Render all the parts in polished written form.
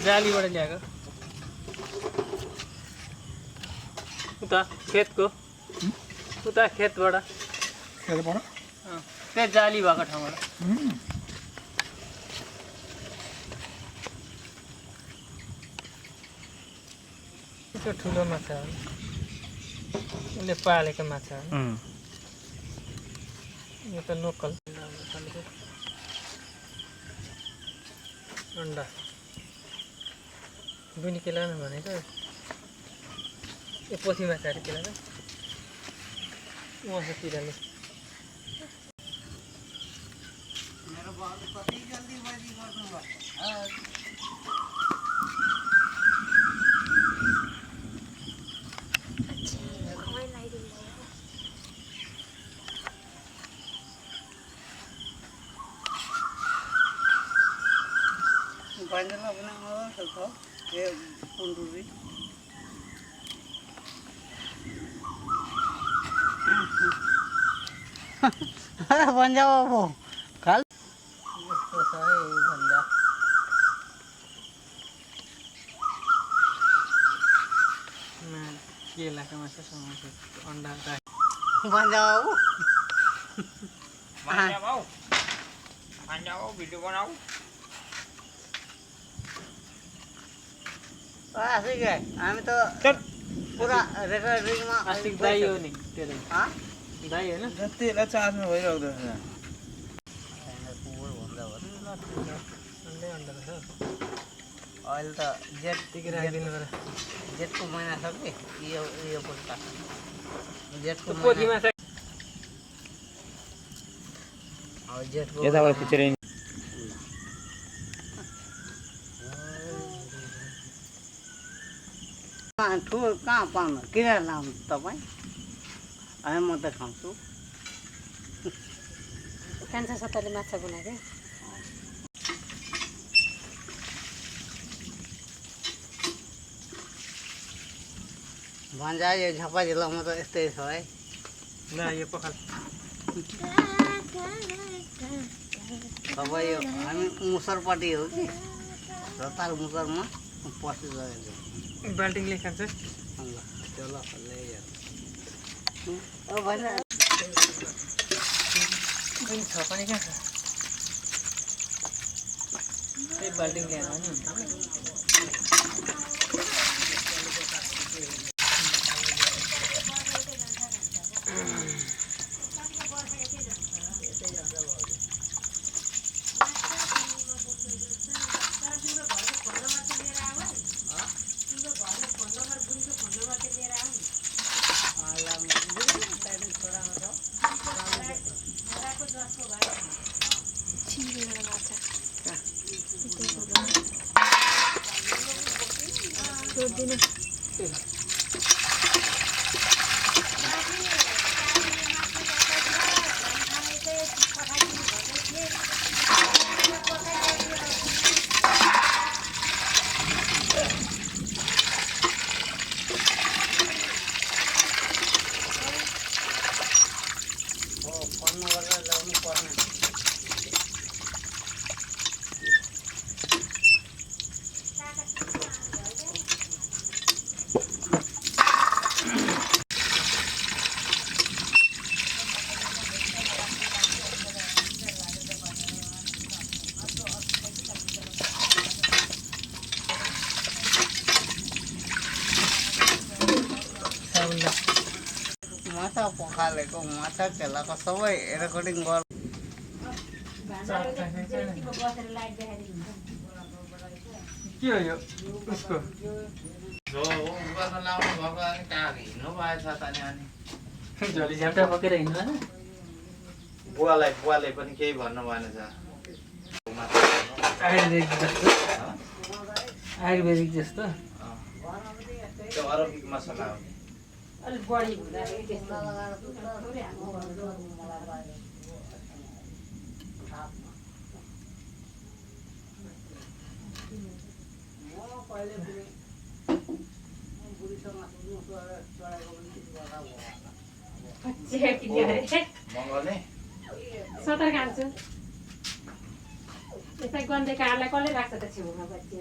जालीबाट ल्याएको उता खेतको उता खेतबाट त्यही जाली भएको ठाउँबाट त्यो ठुलो माछा हो उसले पालेको माछा हो यो त लोकल अन्डा दुनी के लानु भनेको यो पोथी माछाहरू के लानु उहाँतिरले Banjala bana salto ye punduri banjala bo kal to sai banja ना के लाका माछा समोसा अन्डा banjala bo banjala भिडियो बनाऊ asik है हामी त पुरा रेकर्डिङमा आस्तिक दाइ हो नि त्यो दाइ हैन जतिलाई चार्जमा भइरहेको छ अहिले त जेट टिकेर राखिदिनु पर्यो जेटको महिना छ कि यो पुस्ता जेटको पोथीमा छ जेटको यताबाट खिचेर ठुलो कहाँ पाउनु किन लाउनु तपाईँ अनि म त खान्छु कान्छा सत्ताले माछा बनाएको भन्छ यो झपा जिल्लामा त यस्तै छ है ल यो पखाल सबै यो हामी मुसरपट्टि हो कि रताल मुसरमा पस्छु गएको बाल्टिङले खान्छ ल त्यो ल भन्छ छ पनि कहाँ छ त्यही बाल्टिङ ल्याएर नि हुन्छ माछा पखालेको माछा खेलाको सबै रेकर्डिङ गर के हो यो उसको जो उबाट लाउनु भएको अनि कहाँ हिँड्नु भएछ त अनि झोली झ्याप्टा बोकेर हिँड्नु होइन बुवाले पनि केही भन्नु भएन छ आयुर्वेदिक जस्तो आयुर्वेदिक जस्तो त्यो अरबिक मसला हो अलिक बढी हुँदाखेरि त्यस्तो मङ्गले 70 खान्छु यता गन्धे काँडलाई कसले राख्छ त छेउमा बच्ची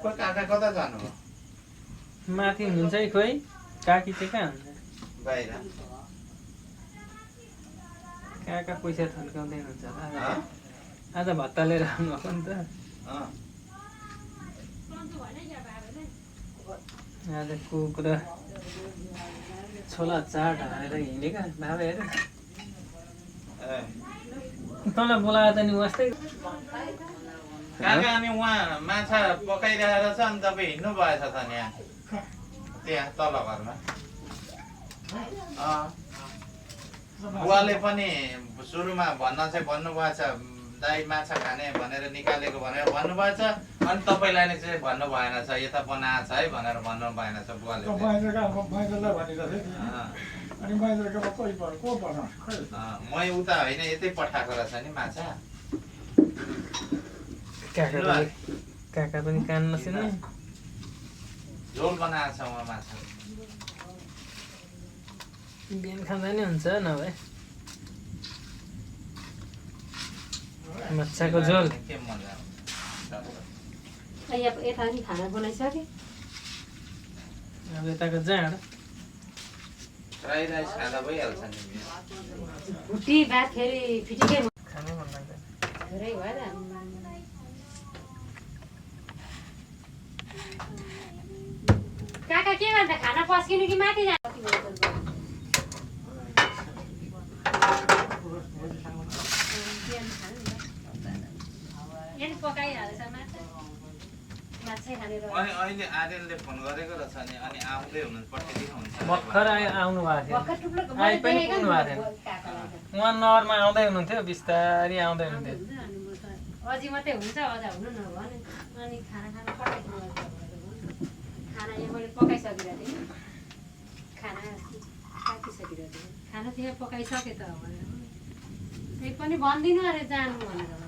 कोही काका कता जानु हो माथि हुनुहुन्छ है खोइ काकी चाहिँ कहाँ हुन्छ बाहिर काका पैसा थन्काउँदै हुनुहुन्छ आज भत्ता लिएर आउनुभएको नि त आज कुक र छोला चाट हालेर हिँडेका बाबा हेर तँलाई बोलाएर त नि वास्तै काका अनि उहाँ माछा पकाइरहेर छ अनि तपाईँ हिँड्नु भएछ त नि यहाँ त्यहाँ तल घरमा बुवाले पनि सुरुमा भन्नुभएछ दाइ माछा खाने भनेर निकालेको भनेर भन्नुभएछ अनि तपाईँलाई नै चाहिँ भन्नु भएन छ यता बनाएको छ है भनेर भन्नु भएन छ बुवाले मै उता होइन यतै पठाएको रहेछ नि माछा काका पनि कान नसुन्ने झोल बनाएको छ उहाँ माछा बिहान खाँदा नि हुन्छ नभए माछाको झोल के मजा यता नि खाना बनाइसके अब यताको जाँड फ्राई राइस खाँदा भइहाल्छ नि भुटी भात फेरि फिटिकै खानै मन लाग्दैन धेरै भयो त काका के भन्छ खाना पस्किनु कि माथि जानु पकाइहाल्छ माछा माछै खाने अनि अहिले आर्यनले फोन गरेको रहेछ नि अनि आउँदै हुनुहुन्छ पठाइदिनुहुन्छ भर्खर आउनु भएको थियो आइ पनि पुग्नु भएको थिएन उहाँ नहरमा आउँदै हुनुहुन्थ्यो बिस्तारी आउँदै हुनुहुन्थ्यो अझै मात्रै हुन्छ अझ हुनु नभने अनि खाना पठाइदिनु खाना यहाँ मैले पकाइसकेर थिएँ खाना काटिसकेर थिएँ खाना त्यहाँ पकाइसकेँ त भनेर त्यही पनि भन्दिनँ अरे जानु भनेर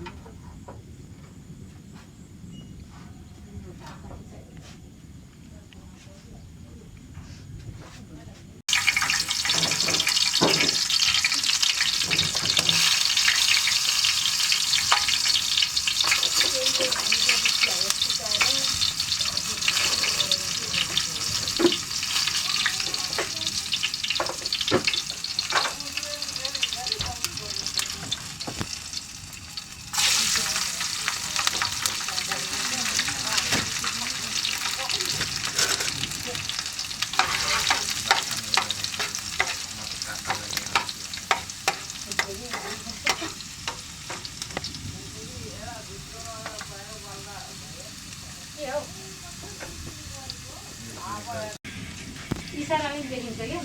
इसाराले देखिन्छ क्या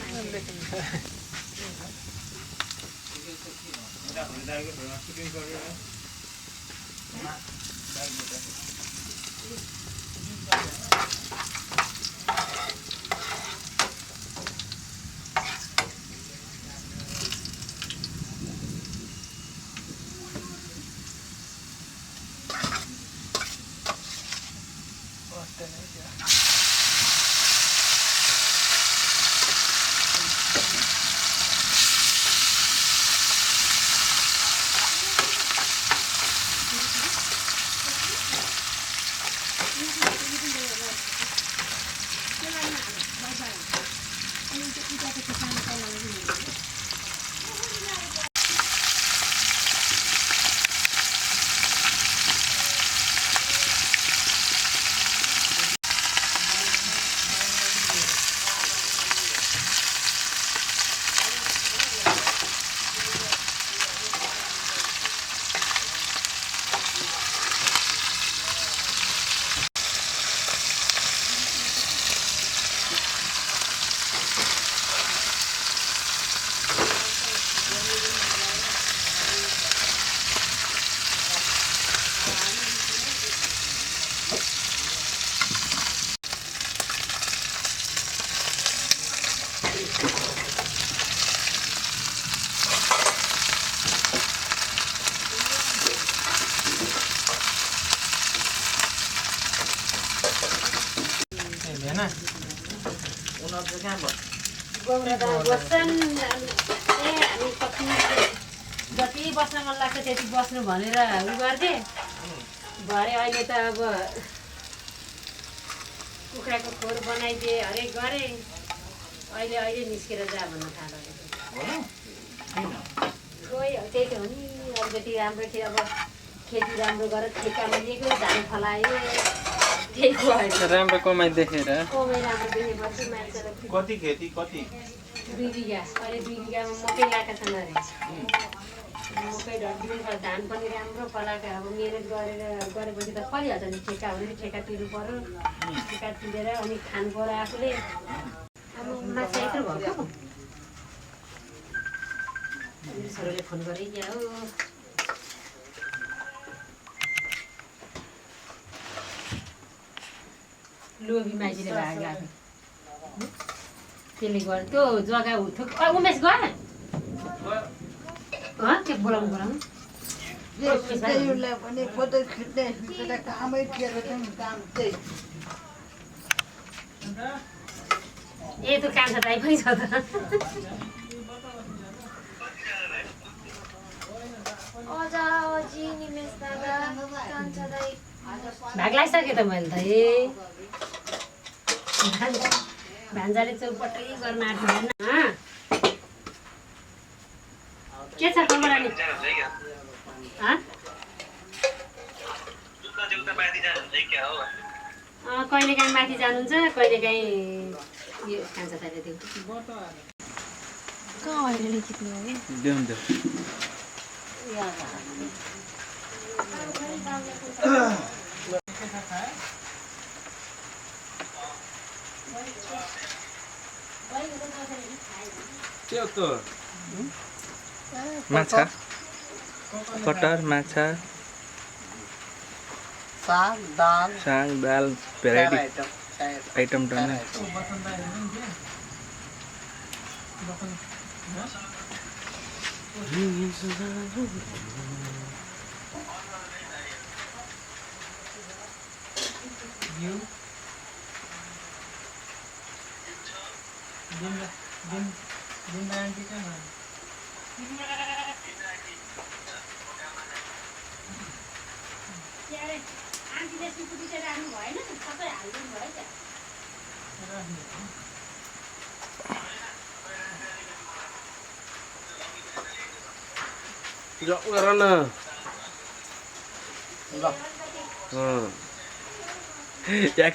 उनीहरू चाहिँ कहाँ भयो गौरदामा बस्छन् हामी कति जति बस्न मन लाग्छ त्यति बस्नु भनेर उ गर्थे भरे अहिले त अब कुखुराको खोर बनाइदिए हरेक गरेँ अहिले निस्केर जा भन्न थाल्यो खोइ त्यही त हो नि अलिकति राम्रो थियो अब खेती राम्रो गरेर ठेक्कामा लिएको धान फलायो त्यही भएर राम्रो कमाइ देखेर कमाइ राम्रो देखेपछि मान्छेलाई कति खेती कति 2 बिघा अहिले 2 बिघामा मकै लगाएका छन् अरे मकै ढल्दिनु धान पनि राम्रो फलाएको अब मिहिनेत गरेपछि त फलिहाल्छ नि ठेक्का हो भने ठेक्का तिर्नु पऱ्यो ठेक्का तिरेर अनि खानु पऱ्यो आफूले अब मान्छे यत्रो भएको छोरीले फोन गरिदिया हो लोभी मान्छेले भाग गएको त्यसले गर्दा त्यो जग्गा उमेश गयो के बोलाउनु पनि फोटो खिच्ने कामै थिएन काम चाहिँ ए त्यो काम छ दाइ पनि छ त भाग लगाइसकेँ त मैले त भान्जाले चौपट्टै गर्न आँट्दैन के छ खबर अनि कहिलेकाहीँ माथि जानुहुन्छ कहिलेकाहीँ यो खान्छ ताले त्यो माछा कटर माछा साग दाल भेराइटी आइटम डन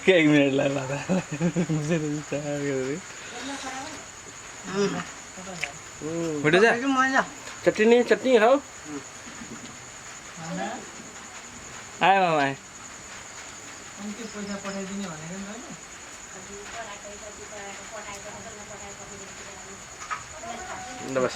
एक मिनट लगा चटनी खाओ आयो मामा आयो बस